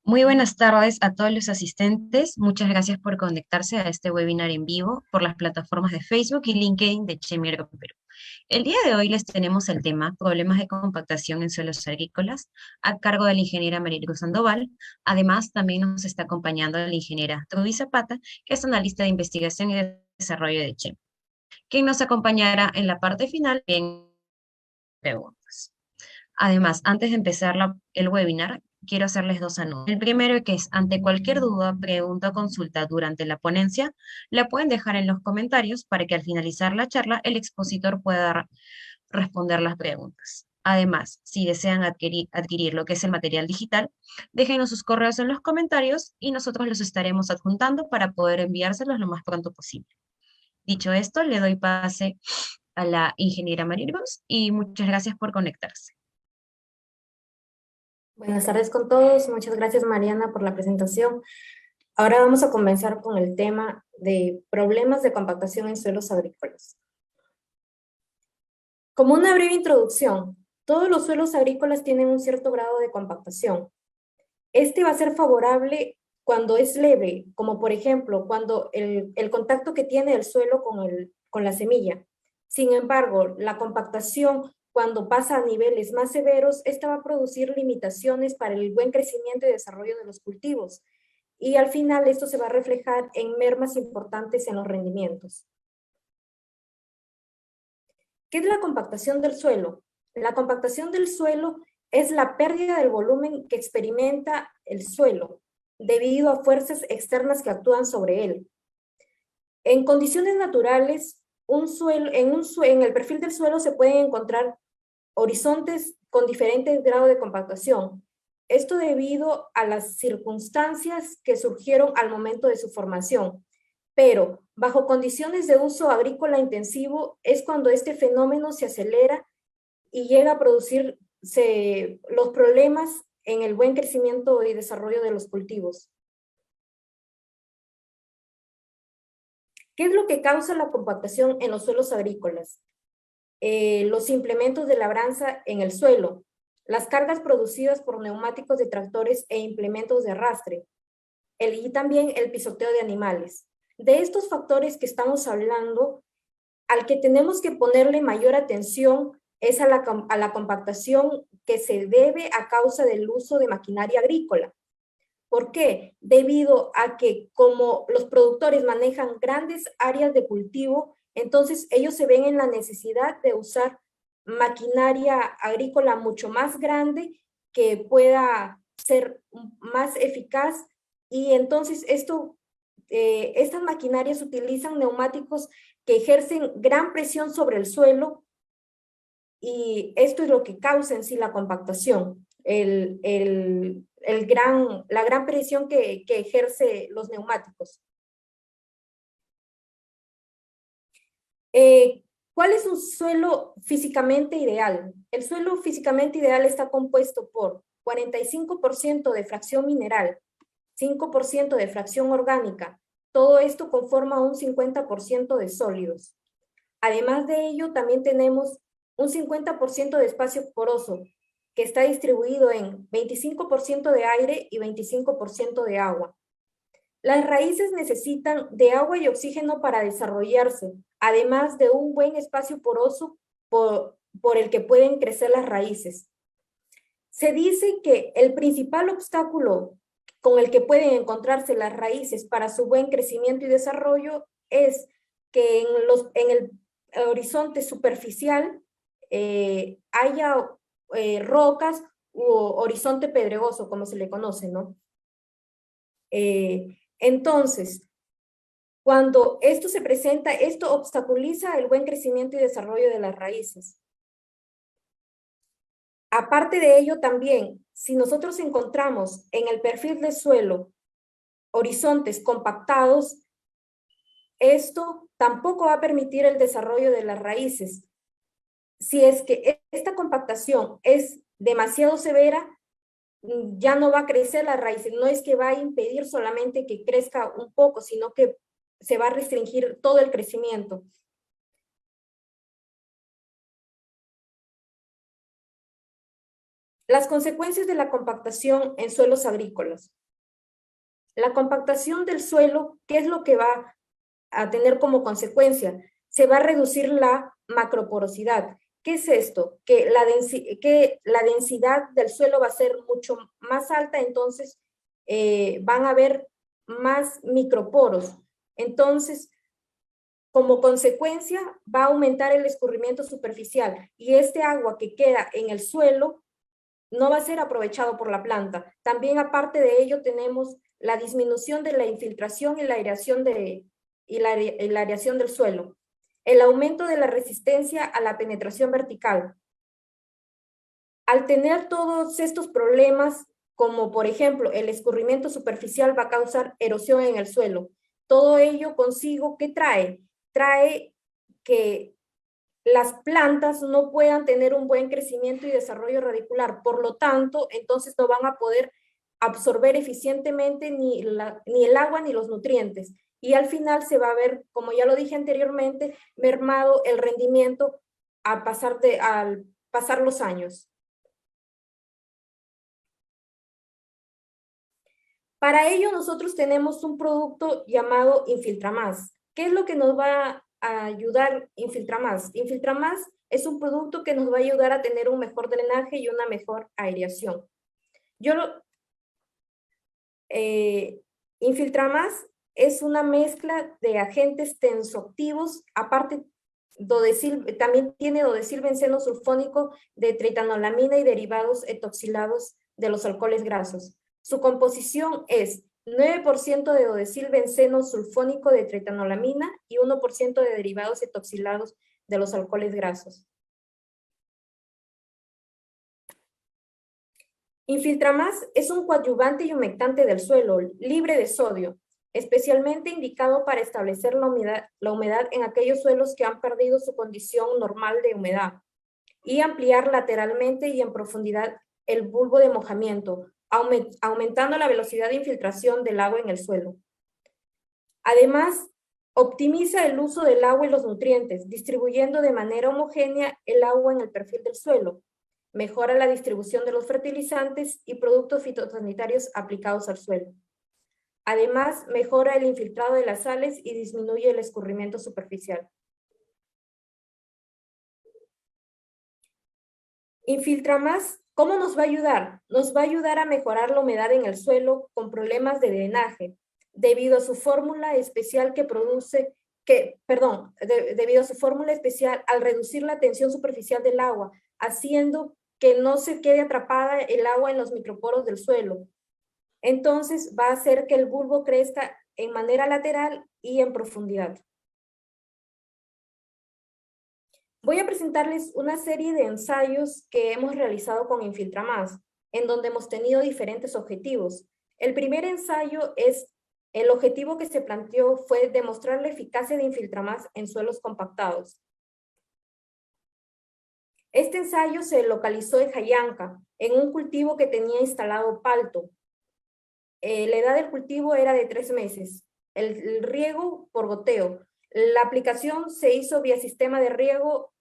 Muy buenas tardes a todos los asistentes. Muchas gracias por conectarse a este webinar en vivo por las plataformas de Facebook y LinkedIn de Chemiergo Perú. El día de hoy les tenemos el tema Problemas de compactación en suelos agrícolas a cargo de la ingeniera Mariluz Sandoval. Además, también nos está acompañando la ingeniera Trudy Zapata, que es analista de investigación y desarrollo de Chem, quien nos acompañará en la parte final en preguntas. Además, antes de empezar el webinar, quiero hacerles dos anuncios. El primero que es, ante cualquier duda, pregunta o consulta durante la ponencia, la pueden dejar en los comentarios para que al finalizar la charla el expositor pueda responder las preguntas. Además, si desean adquirir lo que es el material digital, déjenos sus correos en los comentarios y nosotros los estaremos adjuntando para poder enviárselos lo más pronto posible. Dicho esto, le doy pase a la ingeniera Mariluz y muchas gracias por conectarse. Buenas tardes con todos. Muchas gracias, Mariana, por la presentación. Ahora vamos a comenzar con el tema de problemas de compactación en suelos agrícolas. Como una breve introducción, todos los suelos agrícolas tienen un cierto grado de compactación. Este va a ser favorable cuando es leve, como por ejemplo, cuando el contacto que tiene el suelo con la semilla. Sin embargo, la compactación, cuando pasa a niveles más severos, esta va a producir limitaciones para el buen crecimiento y desarrollo de los cultivos. Y al final esto se va a reflejar en mermas importantes en los rendimientos. ¿Qué es la compactación del suelo? La compactación del suelo es la pérdida del volumen que experimenta el suelo debido a fuerzas externas que actúan sobre él. En condiciones naturales, en el perfil del suelo se pueden encontrar horizontes con diferentes grados de compactación. Esto debido a las circunstancias que surgieron al momento de su formación. Pero bajo condiciones de uso agrícola intensivo es cuando este fenómeno se acelera y llega a producir los problemas en el buen crecimiento y desarrollo de los cultivos. ¿Qué es lo que causa la compactación en los suelos agrícolas? Los implementos de labranza en el suelo, las cargas producidas por neumáticos de tractores e implementos de arrastre, y también el pisoteo de animales. De estos factores que estamos hablando, al que tenemos que ponerle mayor atención es a la compactación que se debe a causa del uso de maquinaria agrícola. ¿Por qué? Debido a que como los productores manejan grandes áreas de cultivo, entonces ellos se ven en la necesidad de usar maquinaria agrícola mucho más grande que pueda ser más eficaz, y entonces estas maquinarias utilizan neumáticos que ejercen gran presión sobre el suelo, y esto es lo que causa en sí la compactación, la gran presión que ejerce los neumáticos. ¿Cuál es un suelo físicamente ideal? El suelo físicamente ideal está compuesto por 45% de fracción mineral, 5% de fracción orgánica. Todo esto conforma un 50% de sólidos. Además de ello, también tenemos un 50% de espacio poroso, que está distribuido en 25% de aire y 25% de agua. Las raíces necesitan de agua y oxígeno para desarrollarse, además de un buen espacio poroso por el que pueden crecer las raíces. Se dice que el principal obstáculo con el que pueden encontrarse las raíces para su buen crecimiento y desarrollo es que en el horizonte superficial haya rocas u horizonte pedregoso, como se le conoce, ¿no? Entonces, cuando esto se presenta, esto obstaculiza el buen crecimiento y desarrollo de las raíces. Aparte de ello, también, si nosotros encontramos en el perfil del suelo horizontes compactados, esto tampoco va a permitir el desarrollo de las raíces. Si es que esta compactación es demasiado severa, ya no va a crecer la raíz. No es que va a impedir solamente que crezca un poco, sino que se va a restringir todo el crecimiento. Las consecuencias de la compactación en suelos agrícolas. La compactación del suelo, ¿qué es lo que va a tener como consecuencia? Se va a reducir la macroporosidad. ¿Qué es esto? Que la densidad del suelo va a ser mucho más alta, entonces van a haber más microporos. Entonces, como consecuencia, va a aumentar el escurrimiento superficial y este agua que queda en el suelo no va a ser aprovechado por la planta. También, aparte de ello, tenemos la disminución de la infiltración y la aireación, la aireación del suelo. El aumento de la resistencia a la penetración vertical. Al tener todos estos problemas, como por ejemplo el escurrimiento superficial va a causar erosión en el suelo. Todo ello consigo, ¿qué trae? Trae que las plantas no puedan tener un buen crecimiento y desarrollo radicular. Por lo tanto, entonces no van a poder absorber eficientemente ni el agua ni los nutrientes. Y al final se va a ver, como ya lo dije anteriormente, mermado el rendimiento al pasar los años. Para ello nosotros tenemos un producto llamado Infiltramás. ¿Qué es lo que nos va a ayudar Infiltramás? Infiltramás es un producto que nos va a ayudar a tener un mejor drenaje y una mejor aireación. Infiltramás es una mezcla de agentes tensoactivos, aparte también tiene dodecilbenceno sulfónico de tritanolamina y derivados etoxilados de los alcoholes grasos. Su composición es 9% de dodecilbenceno sulfónico de tritanolamina y 1% de derivados etoxilados de los alcoholes grasos. Infiltramás es un coadyuvante y humectante del suelo, libre de sodio, especialmente indicado para establecer la humedad en aquellos suelos que han perdido su condición normal de humedad y ampliar lateralmente y en profundidad el bulbo de mojamiento, aumentando la velocidad de infiltración del agua en el suelo. Además, optimiza el uso del agua y los nutrientes, distribuyendo de manera homogénea el agua en el perfil del suelo. Mejora la distribución de los fertilizantes y productos fitosanitarios aplicados al suelo. Además, mejora el infiltrado de las sales y disminuye el escurrimiento superficial. Infiltramás, ¿cómo nos va a ayudar? Nos va a ayudar a mejorar la humedad en el suelo con problemas de drenaje, debido a su fórmula especial debido a su fórmula especial al reducir la tensión superficial del agua, haciendo que no se quede atrapada el agua en los microporos del suelo. Entonces va a hacer que el bulbo crezca en manera lateral y en profundidad. Voy a presentarles una serie de ensayos que hemos realizado con Infiltramás, en donde hemos tenido diferentes objetivos. El primer ensayo el objetivo que se planteó fue demostrar la eficacia de Infiltramás en suelos compactados. Este ensayo se localizó en Jayanca, en un cultivo que tenía instalado palto. La edad del cultivo era de 3 meses. El riego por goteo. La aplicación se hizo vía sistema de riego.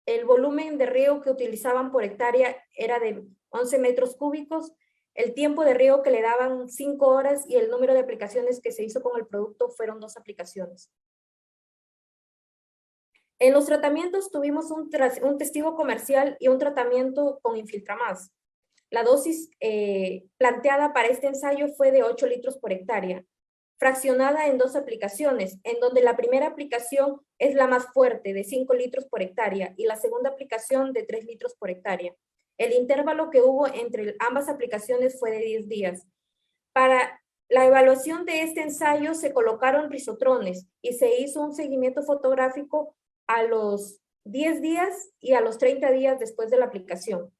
El volumen de riego que utilizaban por hectárea era de 11 metros cúbicos. El tiempo de riego que le daban 5 horas y el número de aplicaciones que se hizo con el producto fueron 2 aplicaciones. En los tratamientos tuvimos un testigo comercial y un tratamiento con Infiltramás. La dosis planteada para este ensayo fue de 8 litros por hectárea, fraccionada en 2 aplicaciones, en donde la primera aplicación es la más fuerte, de 5 litros por hectárea, y la segunda aplicación de 3 litros por hectárea. El intervalo que hubo entre ambas aplicaciones fue de 10 días. Para la evaluación de este ensayo se colocaron rizotrones y se hizo un seguimiento fotográfico a los 10 días y a los 30 días después de la aplicación.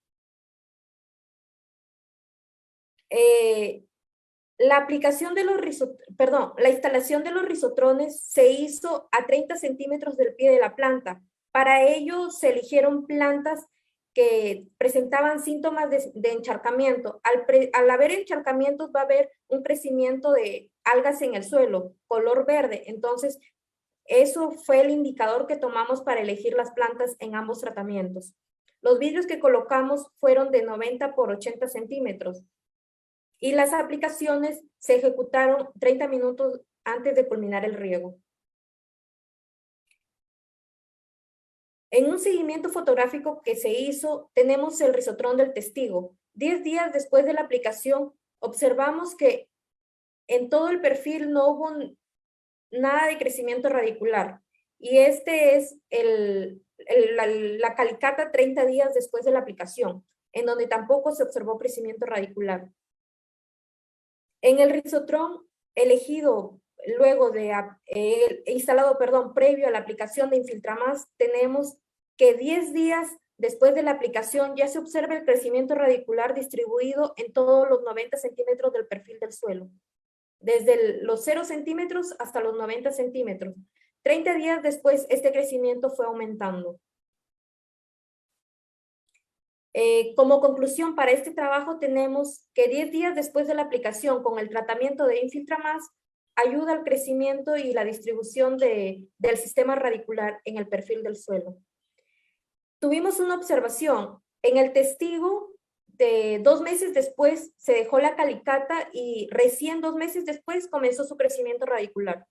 La instalación de los rizotrones se hizo a 30 centímetros del pie de la planta. Para ello se eligieron plantas que presentaban síntomas de encharcamiento. Al haber encharcamientos va a haber un crecimiento de algas en el suelo, color verde. Entonces, eso fue el indicador que tomamos para elegir las plantas en ambos tratamientos. Los vidrios que colocamos fueron de 90 por 80 centímetros y las aplicaciones se ejecutaron 30 minutos antes de culminar el riego. En un seguimiento fotográfico que se hizo, tenemos el risotrón del testigo. 10 días después de la aplicación, observamos que en todo el perfil no hubo nada de crecimiento radicular. Y este es la calicata 30 días después de la aplicación, en donde tampoco se observó crecimiento radicular. En el risotrón elegido luego de instalado, previo a la aplicación de Infiltramas, tenemos que 10 días después de la aplicación ya se observa el crecimiento radicular distribuido en todos los 90 centímetros del perfil del suelo, desde los 0 centímetros hasta los 90 centímetros. 30 días después, este crecimiento fue aumentando. Como conclusión para este trabajo tenemos que 10 días después de la aplicación con el tratamiento de Infiltramas ayuda al crecimiento y la distribución del sistema radicular en el perfil del suelo. Tuvimos una observación. En el testigo, de 2 meses después se dejó la calicata y recién 2 meses después comenzó su crecimiento radicular.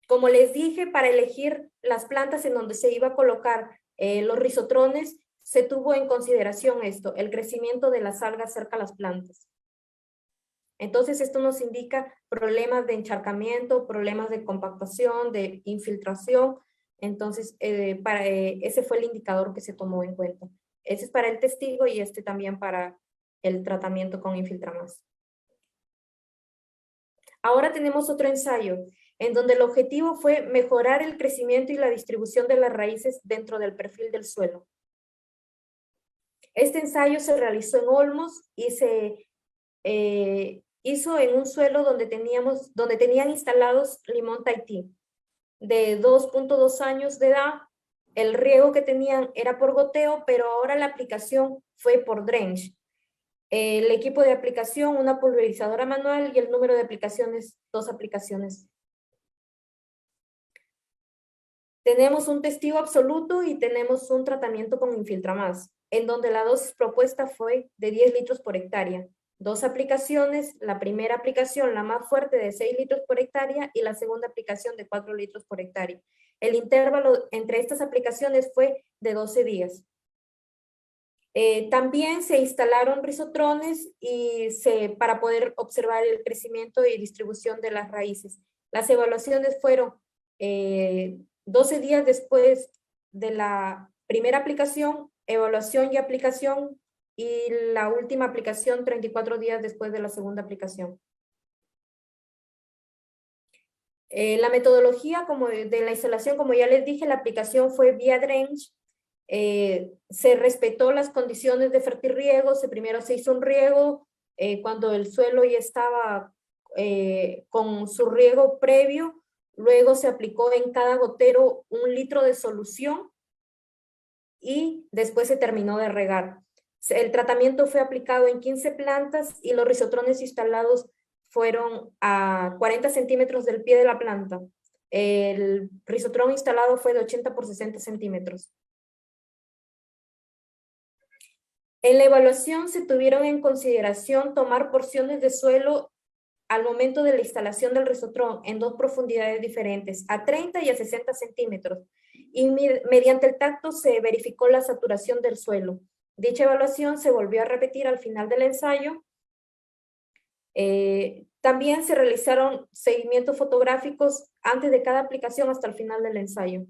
Como les dije, para elegir las plantas en donde se iba a colocar los risotrones, se tuvo en consideración esto, el crecimiento de las algas cerca a las plantas. Entonces, esto nos indica problemas de encharcamiento, problemas de compactación, de infiltración. Entonces, ese fue el indicador que se tomó en cuenta. Ese es para el testigo y este también para el tratamiento con Infiltramas. Ahora tenemos otro ensayo, en donde el objetivo fue mejorar el crecimiento y la distribución de las raíces dentro del perfil del suelo. Este ensayo se realizó en Olmos y se hizo en un suelo donde tenían instalados limón Tahití de 2.2 años de edad. El riego que tenían era por goteo, pero ahora la aplicación fue por drench. El equipo de aplicación, una pulverizadora manual y el número de aplicaciones, 2 aplicaciones. Tenemos un testigo absoluto y tenemos un tratamiento con Infiltramas, en donde la dosis propuesta fue de 10 litros por hectárea. 2 aplicaciones, la primera aplicación, la más fuerte, de 6 litros por hectárea y la segunda aplicación de 4 litros por hectárea. El intervalo entre estas aplicaciones fue de 12 días. También se instalaron risotrones para poder observar el crecimiento y distribución de las raíces. Las evaluaciones fueron 12 días después de la primera aplicación, evaluación y aplicación, y la última aplicación 34 días después de la segunda aplicación. La metodología de la instalación, como ya les dije, la aplicación fue vía drench. Se respetó las condiciones de fertirriego. Primero se hizo un riego cuando el suelo ya estaba con su riego previo. Luego se aplicó en cada gotero 1 litro de solución y después se terminó de regar. El tratamiento fue aplicado en 15 plantas y los risotrones instalados fueron a 40 centímetros del pie de la planta. El risotrón instalado fue de 80 por 60 centímetros. En la evaluación se tuvieron en consideración tomar porciones de suelo al momento de la instalación del risotrón en 2 profundidades diferentes, a 30 y a 60 centímetros, y mediante el tacto se verificó la saturación del suelo. Dicha evaluación se volvió a repetir al final del ensayo. También se realizaron seguimientos fotográficos antes de cada aplicación hasta el final del ensayo.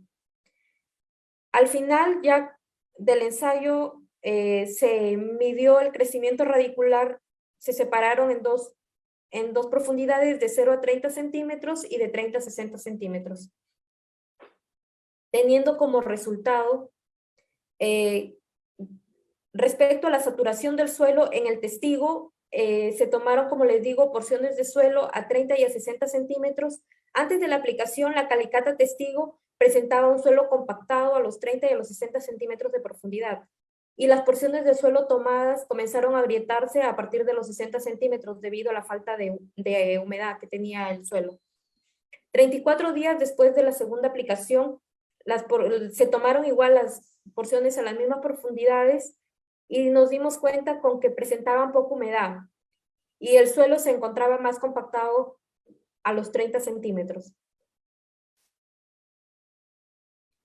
Al final ya del ensayo se midió el crecimiento radicular, se separaron en dos profundidades de 0 a 30 centímetros y de 30 a 60 centímetros. Teniendo como resultado, respecto a la saturación del suelo en el testigo, se tomaron, como les digo, porciones de suelo a 30 y a 60 centímetros. Antes de la aplicación, la calicata testigo presentaba un suelo compactado a los 30 y a los 60 centímetros de profundidad. Y las porciones de suelo tomadas comenzaron a agrietarse a partir de los 60 centímetros debido a la falta de humedad que tenía el suelo. 34 días después de la segunda aplicación, se tomaron igual las porciones a las mismas profundidades y nos dimos cuenta con que presentaban poca humedad y el suelo se encontraba más compactado a los 30 centímetros.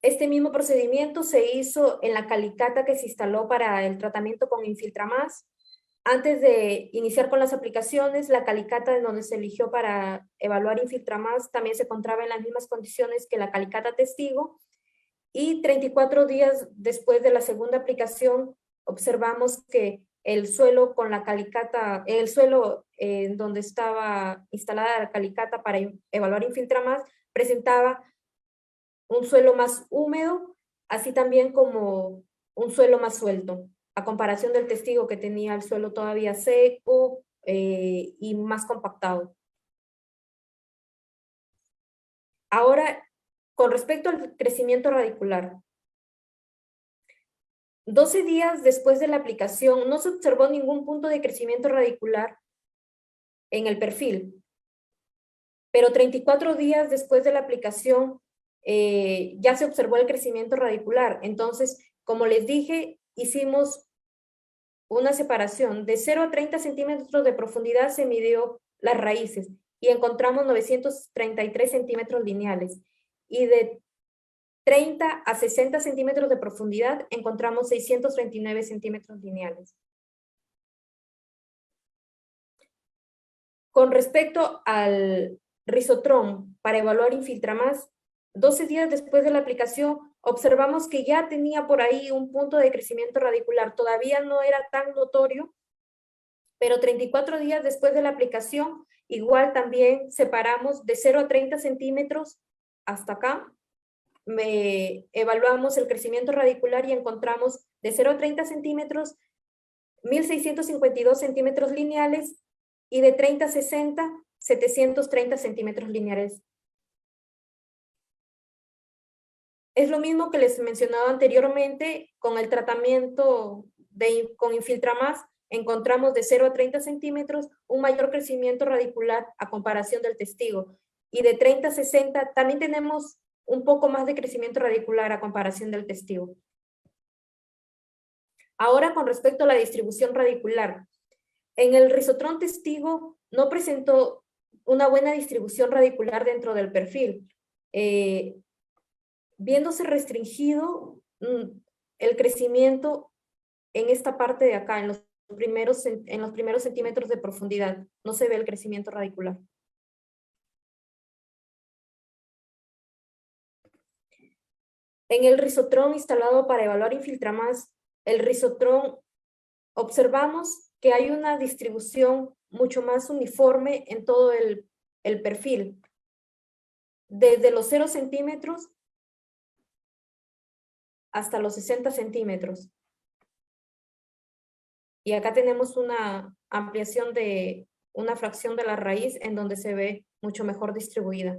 Este mismo procedimiento se hizo en la calicata que se instaló para el tratamiento con Infiltramás. Antes de iniciar con las aplicaciones, la calicata en donde se eligió para evaluar Infiltramás también se encontraba en las mismas condiciones que la calicata testigo. Y 34 días después de la segunda aplicación, observamos que el suelo con la calicata, el suelo donde estaba instalada la calicata para evaluar Infiltramás, presentaba un suelo más húmedo, así también como un suelo más suelto, a comparación del testigo que tenía el suelo todavía seco y más compactado. Ahora, con respecto al crecimiento radicular, 12 días después de la aplicación no se observó ningún punto de crecimiento radicular en el perfil, pero 34 días después de la aplicación ya se observó el crecimiento radicular. Entonces, como les dije, hicimos una separación. De 0 a 30 centímetros de profundidad se midió las raíces y encontramos 933 centímetros lineales. Y de 30 a 60 centímetros de profundidad encontramos 639 centímetros lineales. Con respecto al Risotron para evaluar Infiltramás, 12 días después de la aplicación, observamos que ya tenía por ahí un punto de crecimiento radicular. Todavía no era tan notorio, pero 34 días después de la aplicación, igual también separamos de 0 a 30 centímetros hasta acá. Evaluamos el crecimiento radicular y encontramos de 0 a 30 centímetros, 1.652 centímetros lineales y de 30 a 60, 730 centímetros lineales. Es lo mismo que les mencionaba anteriormente, con el tratamiento con Infiltramás, encontramos de 0 a 30 centímetros un mayor crecimiento radicular a comparación del testigo. Y de 30 a 60 también tenemos un poco más de crecimiento radicular a comparación del testigo. Ahora, con respecto a la distribución radicular. En el Risotron testigo no presentó una buena distribución radicular dentro del perfil. Viéndose restringido el crecimiento en esta parte de acá, en los primeros centímetros de profundidad, no se ve el crecimiento radicular. En el Risotron instalado para evaluar Infiltramás, el Risotron observamos que hay una distribución mucho más uniforme en todo el perfil. Desde los 0 centímetros hasta los 60 centímetros. Y acá tenemos una ampliación de una fracción de la raíz en donde se ve mucho mejor distribuida.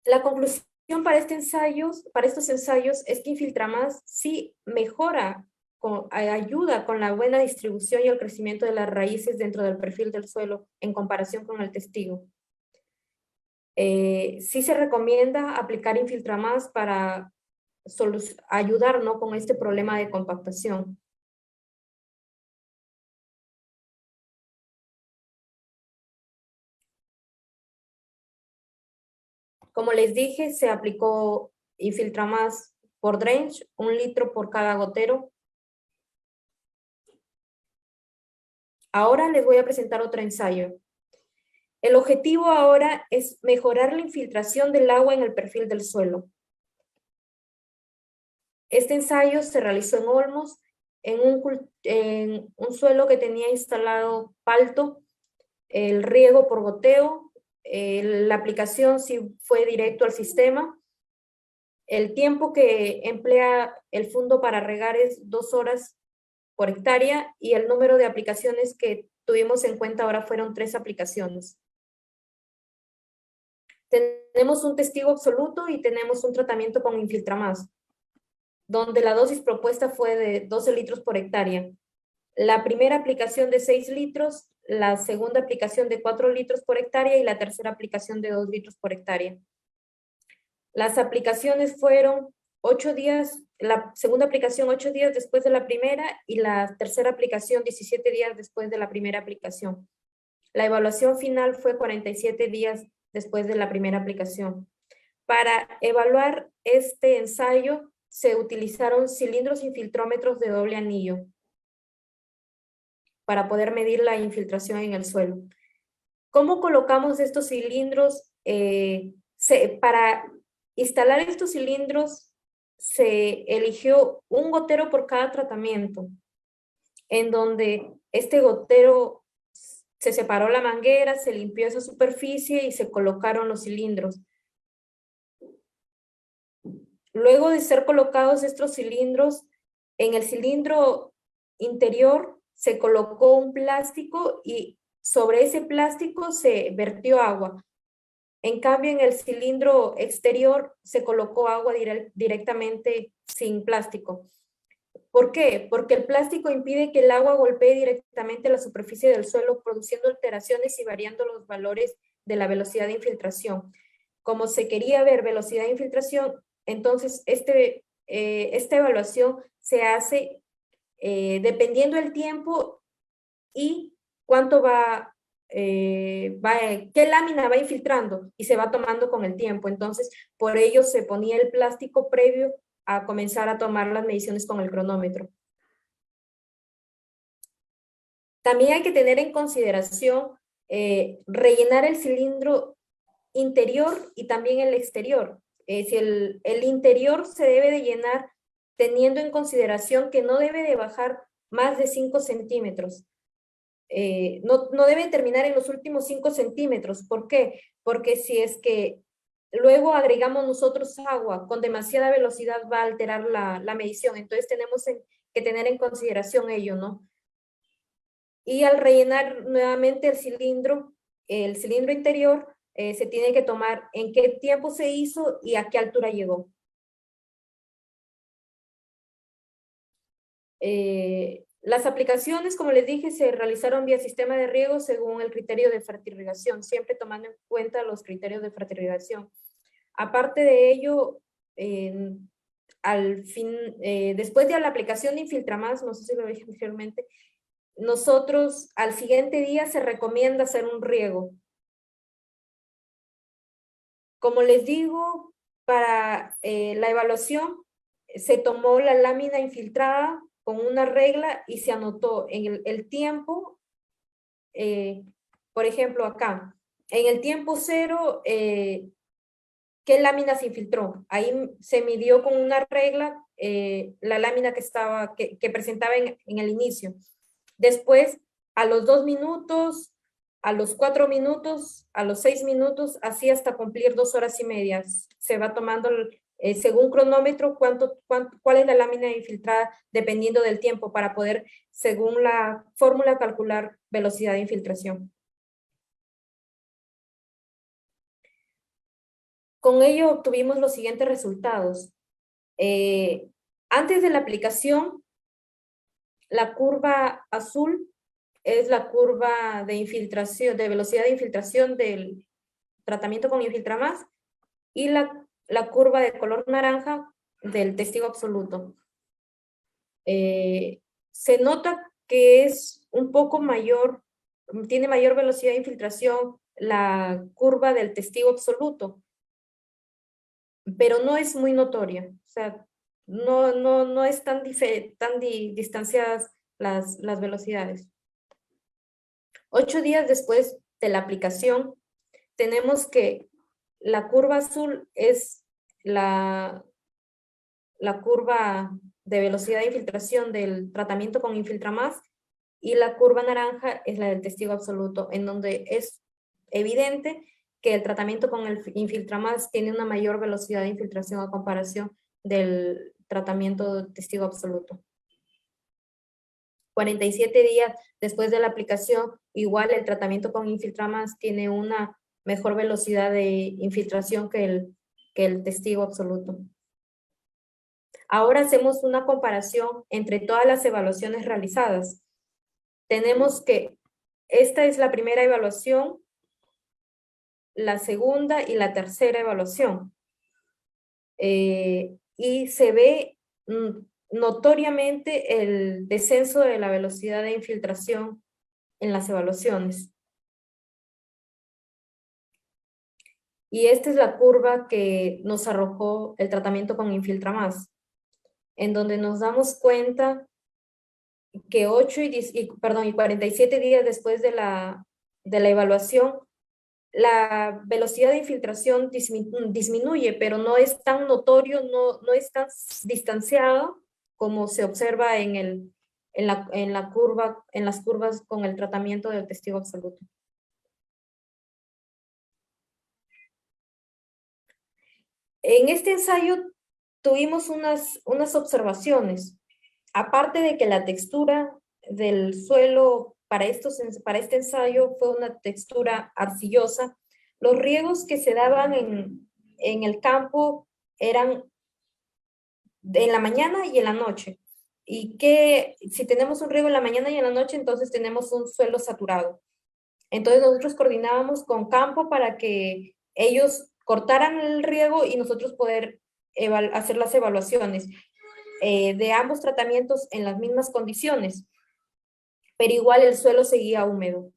La conclusión para estos ensayos es que Infiltramás sí mejora, ayuda con la buena distribución y el crecimiento de las raíces dentro del perfil del suelo en comparación con el testigo. Sí se recomienda aplicar Infiltramás para ayudar, ¿no?, con este problema de compactación. Como les dije, se aplicó Infiltramás por drench, 1 litro por cada gotero. Ahora les voy a presentar otro ensayo. El objetivo ahora es mejorar la infiltración del agua en el perfil del suelo. Este ensayo se realizó en Olmos, en un suelo que tenía instalado palto, el riego por goteo, la aplicación sí fue directo al sistema. El tiempo que emplea el fundo para regar es 2 horas por hectárea y el número de aplicaciones que tuvimos en cuenta ahora fueron 3 aplicaciones. Tenemos un testigo absoluto y tenemos un tratamiento con Infiltramás, donde la dosis propuesta fue de 12 litros por hectárea. La primera aplicación de 6 litros la segunda aplicación de 4 litros por hectárea y la tercera aplicación de 2 litros por hectárea. Las aplicaciones fueron 8 días, la segunda aplicación 8 días después de la primera y la tercera aplicación 17 días después de la primera aplicación. La evaluación final fue 47 días después de la primera aplicación. Para evaluar este ensayo se utilizaron cilindros infiltrómetros de doble anillo para poder medir la infiltración en el suelo. ¿Cómo colocamos estos cilindros? Para instalar estos cilindros se eligió un gotero por cada tratamiento, en donde este gotero se separó la manguera, se limpió esa superficie y se colocaron los cilindros. Luego de ser colocados estos cilindros, en el cilindro interior se colocó un plástico y sobre ese plástico se vertió agua. En cambio, en el cilindro exterior se colocó agua directamente sin plástico. ¿Por qué? Porque el plástico impide que el agua golpee directamente la superficie del suelo, produciendo alteraciones y variando los valores de la velocidad de infiltración. Como se quería ver velocidad de infiltración, entonces esta evaluación se hace dependiendo del tiempo y cuánto qué lámina va infiltrando y se va tomando con el tiempo. Entonces, por ello se ponía el plástico previo a comenzar a tomar las mediciones con el cronómetro. También hay que tener en consideración rellenar el cilindro interior y también el exterior. Si el interior se debe de llenar teniendo en consideración que no debe de bajar más de 5 centímetros. No debe terminar en los últimos 5 centímetros. ¿Por qué? Porque si es que luego agregamos nosotros agua con demasiada velocidad va a alterar la medición. Entonces tenemos que tener en consideración ello, ¿no? Y al rellenar nuevamente el cilindro interior, se tiene que tomar en qué tiempo se hizo y a qué altura llegó. Las aplicaciones, como les dije, se realizaron vía sistema de riego según el criterio de fertirrigación, siempre tomando en cuenta los criterios de fertirrigación. Aparte de ello, después de la aplicación de Infiltramás, no sé si lo dije anteriormente, nosotros al siguiente día se recomienda hacer un riego. Como les digo, para la evaluación se tomó la lámina infiltrada con una regla y se anotó en el tiempo, por ejemplo acá, en el tiempo 0, ¿qué lámina se infiltró? Ahí se midió con una regla la lámina que presentaba en el inicio. Después, a los 2 minutos, a los 4 minutos, a los 6 minutos, así hasta cumplir 2 horas y media. Se va tomando, según cronómetro, cuál es la lámina infiltrada dependiendo del tiempo para poder, según la fórmula, calcular velocidad de infiltración. Con ello obtuvimos los siguientes resultados. Antes de la aplicación, la curva azul es la curva de infiltración, de velocidad de infiltración del tratamiento con Infiltramás y la curva de color naranja del testigo absoluto. Se nota que es un poco mayor, tiene mayor velocidad de infiltración la curva del testigo absoluto, pero no es muy notoria. O sea, no es tan distanciadas las velocidades. 8 días después de la aplicación, tenemos que la curva azul es la curva de velocidad de infiltración del tratamiento con Infiltramás y la curva naranja es la del testigo absoluto, en donde es evidente que el tratamiento con el Infiltramás tiene una mayor velocidad de infiltración a comparación del tratamiento testigo absoluto. 47 días después de la aplicación, igual el tratamiento con Infiltramás tiene una mejor velocidad de infiltración que el testigo absoluto. Ahora hacemos una comparación entre todas las evaluaciones realizadas. Tenemos que esta es la primera evaluación, la segunda y la tercera evaluación. Y se ve notoriamente el descenso de la velocidad de infiltración en las evaluaciones. Y esta es la curva que nos arrojó el tratamiento con Infiltramás, en donde nos damos cuenta que 47 días después de la evaluación, la velocidad de infiltración disminuye, pero no es tan notorio, no es tan distanciado como se observa en las curvas con el tratamiento del testigo absoluto. En este ensayo tuvimos unas observaciones. Aparte de que la textura del suelo para este ensayo fue una textura arcillosa, los riegos que se daban en el campo eran en la mañana y en la noche. Y que si tenemos un riego en la mañana y en la noche, entonces tenemos un suelo saturado. Entonces nosotros coordinábamos con campo para que ellos cortaran el riego y nosotros poder hacer las evaluaciones de ambos tratamientos en las mismas condiciones, pero igual el suelo seguía húmedo.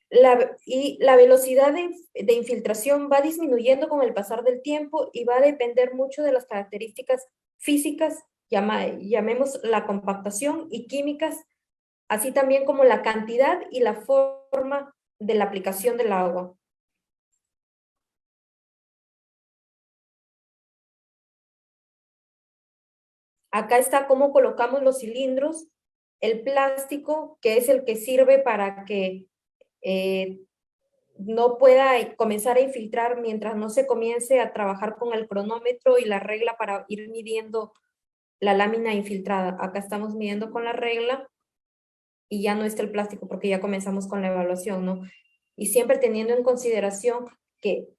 La velocidad de infiltración va disminuyendo con el pasar del tiempo y va a depender mucho de las características físicas, llamemos la compactación, y químicas, así también como la cantidad y la forma de la aplicación del agua. Acá está cómo colocamos los cilindros, el plástico, que es el que sirve para que no pueda comenzar a infiltrar mientras no se comience a trabajar con el cronómetro y la regla para ir midiendo la lámina infiltrada. Acá estamos midiendo con la regla y ya no está el plástico porque ya comenzamos con la evaluación, ¿no? Y siempre teniendo en consideración que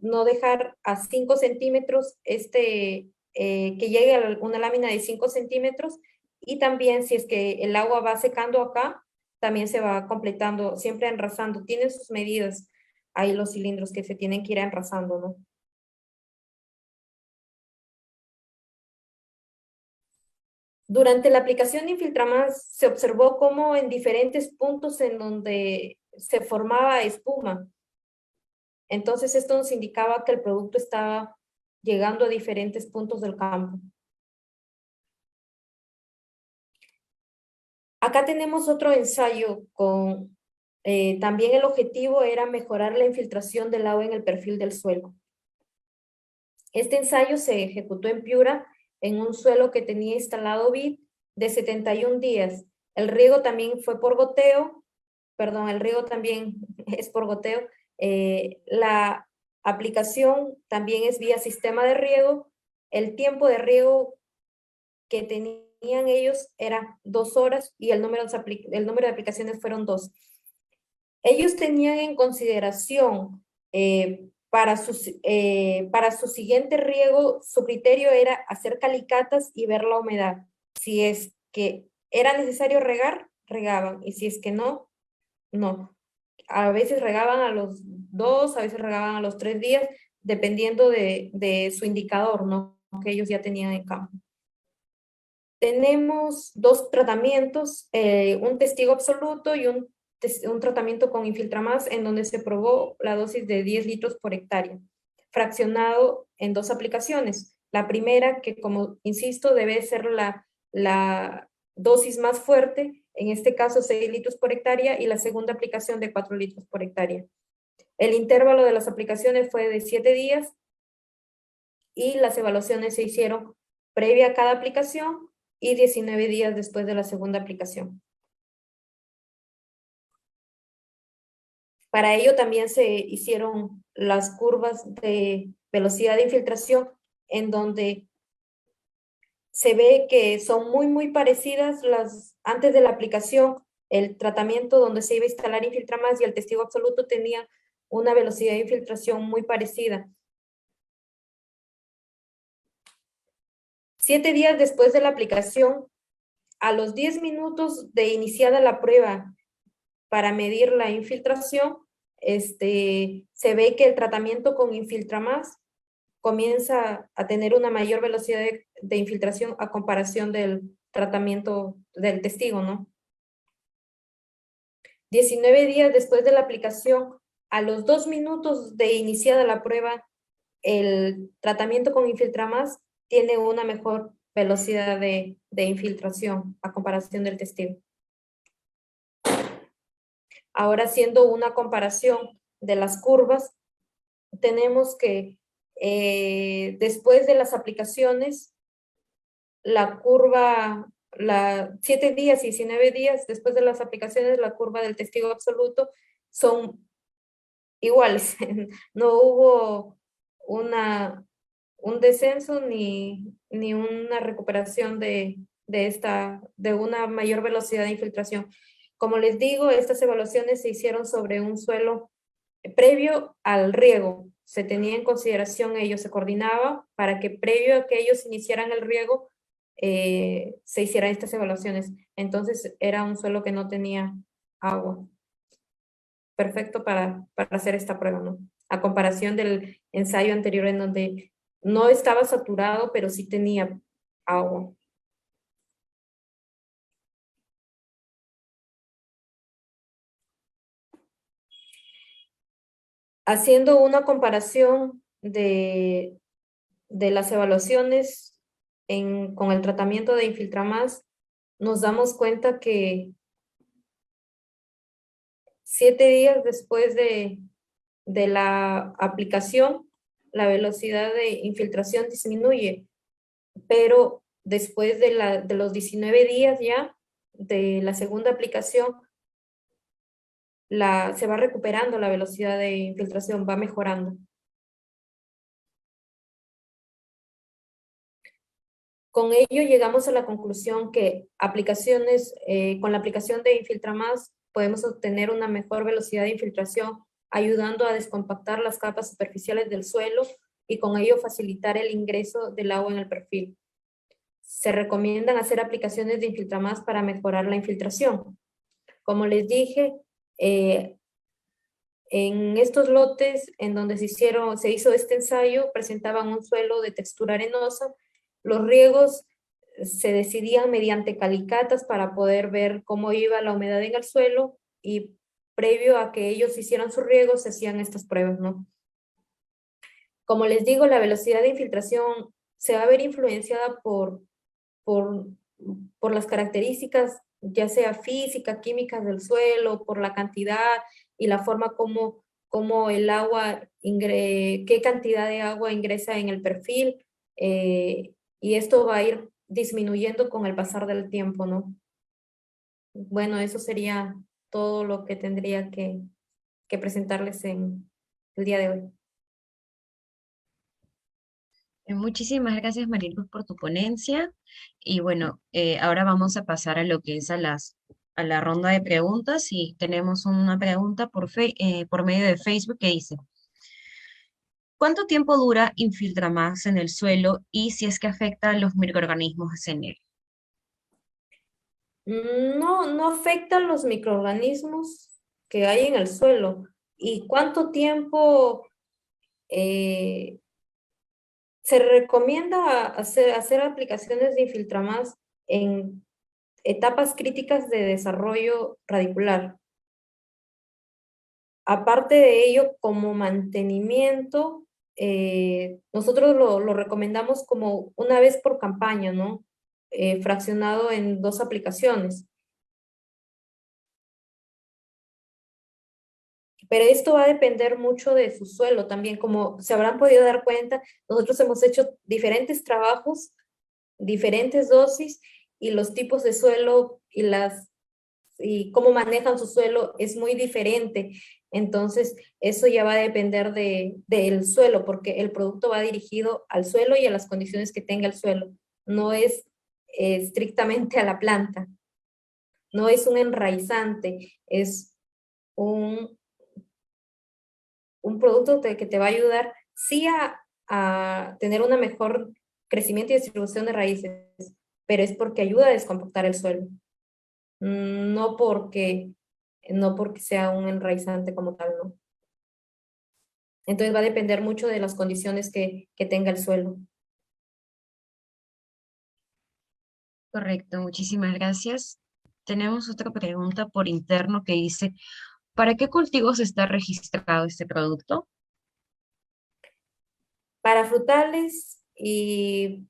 no dejar a 5 centímetros, que llegue a una lámina de 5 centímetros, y también si es que el agua va secando acá, también se va completando, siempre enrasando. Tienen sus medidas ahí los cilindros que se tienen que ir enrasando, ¿no? Durante la aplicación de Infiltramás se observó cómo en diferentes puntos en donde se formaba espuma. Entonces esto nos indicaba que el producto estaba llegando a diferentes puntos del campo. Acá tenemos otro ensayo con, también el objetivo era mejorar la infiltración del agua en el perfil del suelo. Este ensayo se ejecutó en Piura, en un suelo que tenía instalado vid de 71 días. El riego también fue por goteo, perdón, el riego también es por goteo. La aplicación también es vía sistema de riego. El tiempo de riego que tenían ellos era 2 horas y el número de aplicaciones fueron 2. Ellos tenían en consideración para su siguiente riego, su criterio era hacer calicatas y ver la humedad. Si es que era necesario regar, regaban, y si es que no, no. A veces regaban a los 2, a veces regaban a los 3 días, dependiendo de su indicador, ¿no? Que ellos ya tenían en campo. Tenemos 2 tratamientos, un testigo absoluto y un tratamiento con Infiltramás, en donde se probó la dosis de 10 litros por hectárea, fraccionado en 2 aplicaciones. La primera, que como insisto, debe ser la dosis más fuerte, en este caso 6 litros por hectárea, y la segunda aplicación de 4 litros por hectárea. El intervalo de las aplicaciones fue de 7 días y las evaluaciones se hicieron previa a cada aplicación y 19 días después de la segunda aplicación. Para ello también se hicieron las curvas de velocidad de infiltración, en donde se ve que son muy parecidas antes de la aplicación. El tratamiento donde se iba a instalar Infiltramás y el testigo absoluto tenía una velocidad de infiltración muy parecida. 7 días después de la aplicación, a los 10 minutos de iniciada la prueba para medir la infiltración, se ve que el tratamiento con Infiltramás comienza a tener una mayor velocidad de infiltración a comparación del tratamiento del testigo, ¿no? 19 días después de la aplicación, a los 2 minutos de iniciada la prueba, el tratamiento con Infiltramás tiene una mejor velocidad de infiltración a comparación del testigo. Ahora, haciendo una comparación de las curvas, tenemos que después de las aplicaciones, la curva, 7 días y 19 días después de las aplicaciones, la curva del testigo absoluto son iguales. No hubo un descenso ni una recuperación de una mayor velocidad de infiltración. Como les digo, estas evaluaciones se hicieron sobre un suelo previo al riego. Se tenía en consideración ello, se coordinaba para que previo a que ellos iniciaran el riego, se hicieran estas evaluaciones. Entonces era un suelo que no tenía agua. Perfecto para hacer esta prueba, ¿no? A comparación del ensayo anterior en donde no estaba saturado, pero sí tenía agua. Haciendo una comparación de las evaluaciones con el tratamiento de Infiltramás, nos damos cuenta que 7 días después de la aplicación, la velocidad de infiltración disminuye, pero después de los 19 días ya de la segunda aplicación, se va recuperando la velocidad de infiltración, va mejorando. Con ello llegamos a la conclusión que con la aplicación de Infiltramás podemos obtener una mejor velocidad de infiltración, ayudando a descompactar las capas superficiales del suelo y con ello facilitar el ingreso del agua en el perfil. Se recomiendan hacer aplicaciones de Infiltramás para mejorar la infiltración. Como les dije, en estos lotes en donde se hizo este ensayo, presentaban un suelo de textura arenosa. Los riegos se decidían mediante calicatas para poder ver cómo iba la humedad en el suelo y previo a que ellos hicieran sus riegos se hacían estas pruebas, ¿no? Como les digo, la velocidad de infiltración se va a ver influenciada por las características, ya sea física, químicas del suelo, por la cantidad y la forma como el agua, qué cantidad de agua ingresa en el perfil, y esto va a ir disminuyendo con el pasar del tiempo, ¿no? Bueno, eso sería todo lo que tendría que presentarles en el día de hoy. Muchísimas gracias, Mariluz, por tu ponencia. Y bueno, ahora vamos a pasar a lo que es a la ronda de preguntas. Y tenemos una pregunta por medio de Facebook que dice, ¿cuánto tiempo dura Infiltramás en el suelo y si es que afecta a los microorganismos en él? No afectan los microorganismos que hay en el suelo. ¿Y cuánto tiempo se recomienda hacer aplicaciones de Infiltramás en etapas críticas de desarrollo radicular? Aparte de ello, como mantenimiento, nosotros lo recomendamos como una vez por campaña, ¿no? Fraccionado en 2 aplicaciones. Pero esto va a depender mucho de su suelo también. Como se habrán podido dar cuenta, nosotros hemos hecho diferentes trabajos, diferentes dosis, y los tipos de suelo y cómo manejan su suelo es muy diferente. Entonces, eso ya va a depender del suelo, porque el producto va dirigido al suelo y a las condiciones que tenga el suelo. No es estrictamente a la planta. No es un enraizante, es un producto que te va a ayudar sí a tener una mejor crecimiento y distribución de raíces, pero es porque ayuda a descompactar el suelo, no porque, no porque sea un enraizante como tal, ¿no? Entonces va a depender mucho de las condiciones que tenga el suelo. Correcto, muchísimas gracias. Tenemos otra pregunta por interno que dice, ¿para qué cultivos está registrado este producto? Para frutales y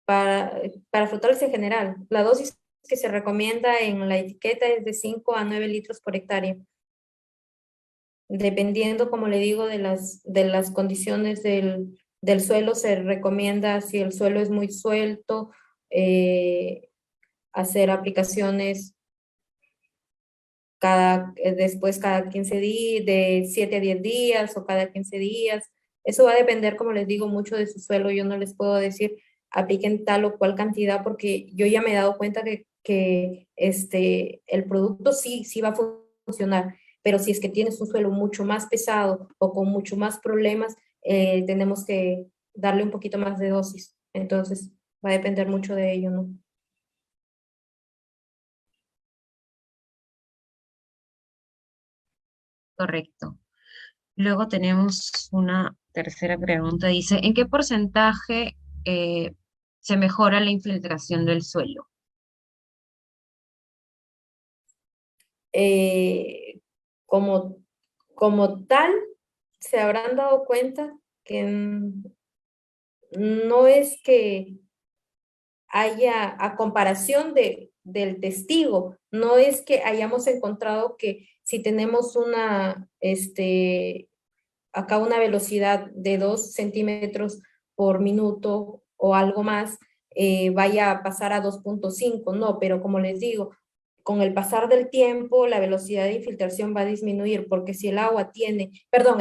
para frutales en general, la dosis que se recomienda en la etiqueta es de 5 a 9 litros por hectárea, dependiendo, como le digo, de las condiciones del suelo. Se recomienda, si el suelo es muy suelto, hacer aplicaciones después cada 15 días, de 7 a 10 días o cada 15 días. Eso va a depender, como les digo, mucho de su suelo. Yo no les puedo decir apliquen tal o cual cantidad porque yo ya me he dado cuenta que el producto sí va a funcionar, pero si es que tienes un suelo mucho más pesado o con mucho más problemas, tenemos que darle un poquito más de dosis. Entonces, va a depender mucho de ello, ¿no? Correcto. Luego tenemos una tercera pregunta. Dice, ¿en qué porcentaje se mejora la infiltración del suelo? Eh, como, como tal, se habrán dado cuenta que no es que haya, a comparación del testigo, no es que hayamos encontrado que si tenemos acá una velocidad de 2 centímetros por minuto o algo más, vaya a pasar a 2,5, no, pero como les digo, con el pasar del tiempo, la velocidad de infiltración va a disminuir, porque si el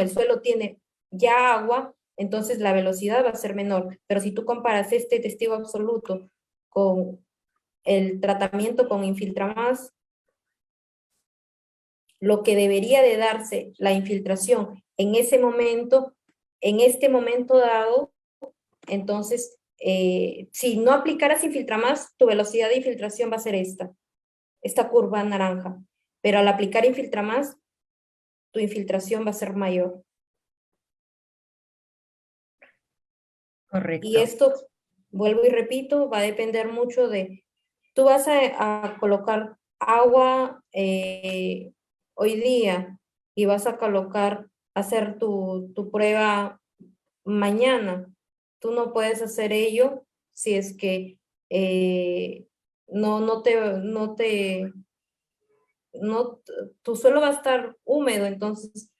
suelo tiene ya agua, entonces la velocidad va a ser menor. Pero si tú comparas este testigo absoluto con el tratamiento con Infiltramás, lo que debería de darse la infiltración en ese momento, en este momento dado, entonces, si no aplicaras Infiltramás, tu velocidad de infiltración va a ser esta curva naranja, pero al aplicar Infiltramás, tu infiltración va a ser mayor. Y Correcto. esto, vuelvo y repito, va a depender mucho tú vas a colocar agua hoy día y vas a hacer tu prueba mañana. Tú no puedes hacer ello si es que eh, no, no te, no te, no, tu suelo va a estar húmedo, entonces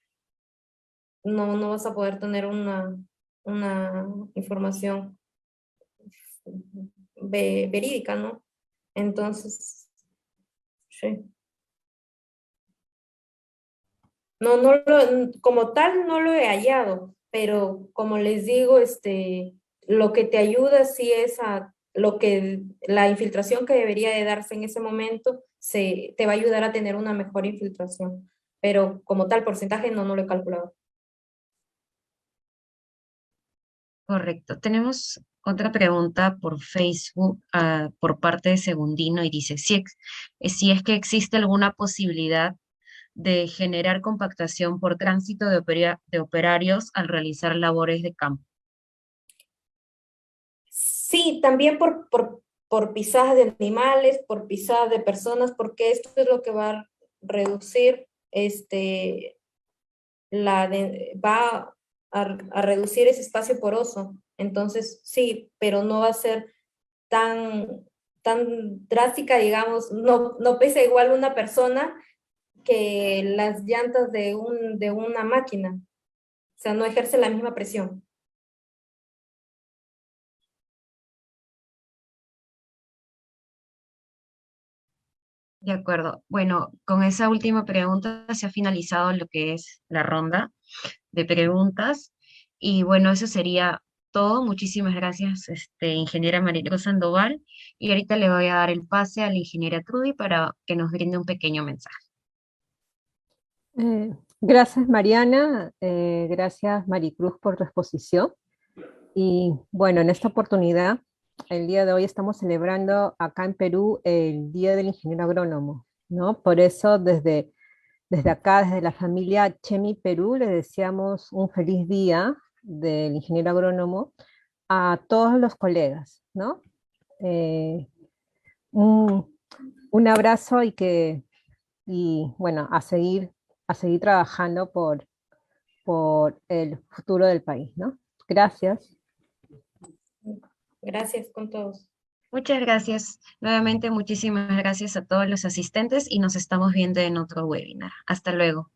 no vas a poder tener una información verídica, ¿no? Entonces, sí. Como tal no lo he hallado, pero como les digo, lo que te ayuda sí es la infiltración que debería de darse en ese momento, te va a ayudar a tener una mejor infiltración. Pero como tal porcentaje no lo he calculado. Correcto. Tenemos otra pregunta por Facebook, por parte de Segundino y dice, si es que existe alguna posibilidad de generar compactación por tránsito de operarios al realizar labores de campo. Sí, también por pisadas de animales, por pisadas de personas, porque esto es lo que va a reducir va a reducir ese espacio poroso. Entonces, sí, pero no va a ser tan, tan drástica, digamos, no pesa igual una persona que las llantas de una máquina. O sea, no ejerce la misma presión. De acuerdo. Bueno, con esa última pregunta se ha finalizado lo que es la ronda de preguntas. Y bueno, eso sería todo. Muchísimas gracias, ingeniera María Sandoval. Y ahorita le voy a dar el pase a la ingeniera Trudy para que nos brinde un pequeño mensaje. Gracias, Mariana. Gracias, Maricruz, por tu exposición. Y bueno, en esta oportunidad el día de hoy estamos celebrando acá en Perú el Día del Ingeniero Agrónomo, ¿no? Por eso desde acá, desde la familia Chemi Perú, le deseamos un feliz día del ingeniero agrónomo a todos los colegas, ¿no? Eh, un, un abrazo y bueno, a seguir trabajando por el futuro del país, ¿no? Gracias. Gracias con todos. Muchas gracias. Nuevamente, muchísimas gracias a todos los asistentes y nos estamos viendo en otro webinar. Hasta luego.